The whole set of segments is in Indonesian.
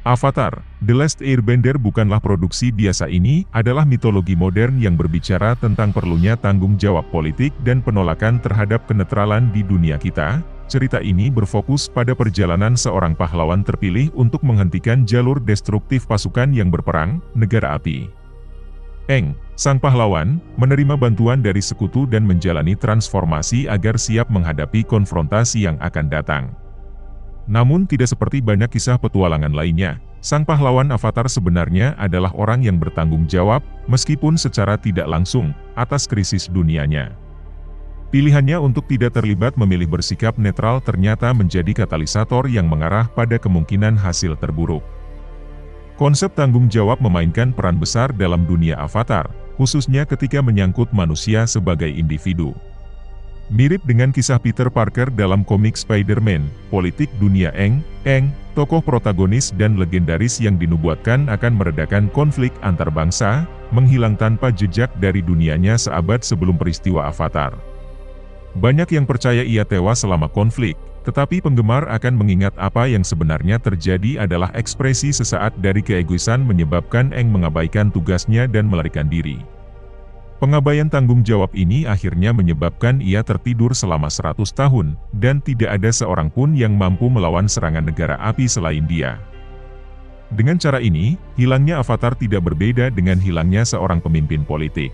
Avatar: The Last Airbender bukanlah produksi biasa. Ini adalah mitologi modern yang berbicara tentang perlunya tanggung jawab politik dan penolakan terhadap kenetralan di dunia kita. Cerita ini berfokus pada perjalanan seorang pahlawan terpilih untuk menghentikan jalur destruktif pasukan yang berperang, Negara Api. Aang, sang pahlawan, menerima bantuan dari sekutu dan menjalani transformasi agar siap menghadapi konfrontasi yang akan datang. Namun tidak seperti banyak kisah petualangan lainnya, sang pahlawan Avatar sebenarnya adalah orang yang bertanggung jawab, meskipun secara tidak langsung, atas krisis dunianya. Pilihannya untuk tidak terlibat memilih bersikap netral ternyata menjadi katalisator yang mengarah pada kemungkinan hasil terburuk. Konsep tanggung jawab memainkan peran besar dalam dunia Avatar, khususnya ketika menyangkut manusia sebagai individu. Mirip dengan kisah Peter Parker dalam komik Spider-Man, politik dunia Aang, tokoh protagonis dan legendaris yang dinubuatkan akan meredakan konflik antar bangsa, menghilang tanpa jejak dari dunianya seabad sebelum peristiwa Avatar. Banyak yang percaya ia tewas selama konflik, tetapi penggemar akan mengingat apa yang sebenarnya terjadi adalah ekspresi sesaat dari keegoisan menyebabkan Aang mengabaikan tugasnya dan melarikan diri. Pengabaian tanggung jawab ini akhirnya menyebabkan ia tertidur selama 100 tahun, dan tidak ada seorang pun yang mampu melawan serangan Negara Api selain dia. Dengan cara ini, hilangnya Avatar tidak berbeda dengan hilangnya seorang pemimpin politik.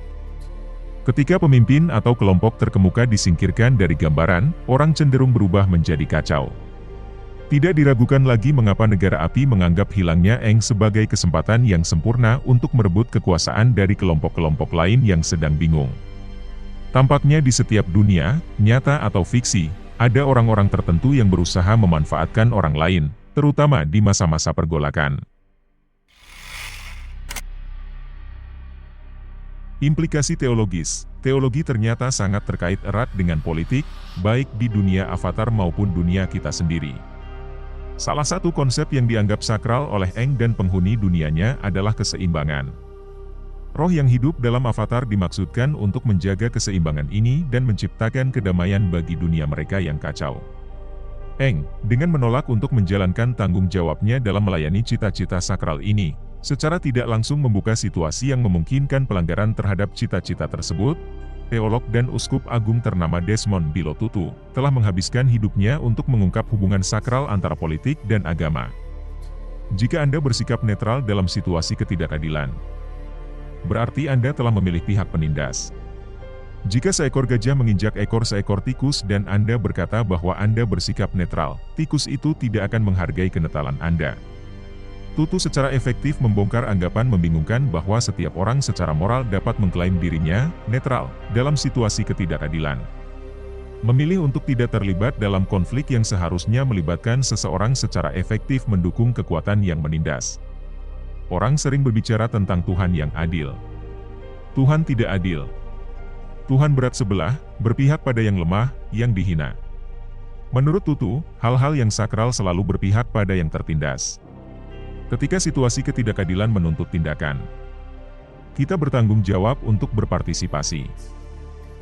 Ketika pemimpin atau kelompok terkemuka disingkirkan dari gambaran, orang cenderung berubah menjadi kacau. Tidak diragukan lagi mengapa Negara Api menganggap hilangnya Aang sebagai kesempatan yang sempurna untuk merebut kekuasaan dari kelompok-kelompok lain yang sedang bingung. Tampaknya di setiap dunia, nyata atau fiksi, ada orang-orang tertentu yang berusaha memanfaatkan orang lain, terutama di masa-masa pergolakan. Implikasi teologis. Teologi ternyata sangat terkait erat dengan politik, baik di dunia Avatar maupun dunia kita sendiri. Salah satu konsep yang dianggap sakral oleh Aang dan penghuni dunianya adalah keseimbangan. Roh yang hidup dalam Avatar dimaksudkan untuk menjaga keseimbangan ini dan menciptakan kedamaian bagi dunia mereka yang kacau. Aang, dengan menolak untuk menjalankan tanggung jawabnya dalam melayani cita-cita sakral ini, secara tidak langsung membuka situasi yang memungkinkan pelanggaran terhadap cita-cita tersebut. Teolog dan uskup agung ternama Desmond Bilo Tutu telah menghabiskan hidupnya untuk mengungkap hubungan sakral antara politik dan agama. Jika Anda bersikap netral dalam situasi ketidakadilan, berarti Anda telah memilih pihak penindas. Jika seekor gajah menginjak ekor seekor tikus dan Anda berkata bahwa Anda bersikap netral, tikus itu tidak akan menghargai kenetralan Anda. Tutu secara efektif membongkar anggapan membingungkan bahwa setiap orang secara moral dapat mengklaim dirinya netral dalam situasi ketidakadilan. Memilih untuk tidak terlibat dalam konflik yang seharusnya melibatkan seseorang secara efektif mendukung kekuatan yang menindas. Orang sering berbicara tentang Tuhan yang adil. Tuhan tidak adil. Tuhan berat sebelah, berpihak pada yang lemah, yang dihina. Menurut Tutu, hal-hal yang sakral selalu berpihak pada yang tertindas. Ketika situasi ketidakadilan menuntut tindakan, kita bertanggung jawab untuk berpartisipasi.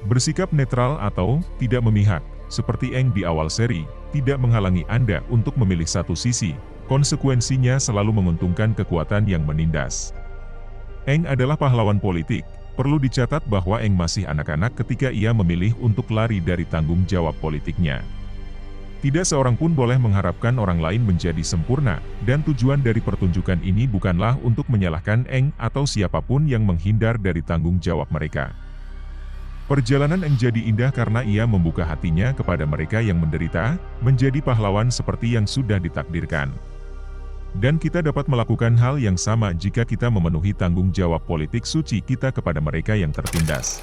Bersikap netral atau tidak memihak, seperti Aang di awal seri, tidak menghalangi Anda untuk memilih satu sisi. Konsekuensinya selalu menguntungkan kekuatan yang menindas. Aang adalah pahlawan politik. Perlu dicatat bahwa Aang masih anak-anak ketika ia memilih untuk lari dari tanggung jawab politiknya. Tidak seorang pun boleh mengharapkan orang lain menjadi sempurna, dan tujuan dari pertunjukan ini bukanlah untuk menyalahkan Aang atau siapapun yang menghindar dari tanggung jawab mereka. Perjalanan Aang jadi indah karena ia membuka hatinya kepada mereka yang menderita, menjadi pahlawan seperti yang sudah ditakdirkan. Dan kita dapat melakukan hal yang sama jika kita memenuhi tanggung jawab politik suci kita kepada mereka yang tertindas.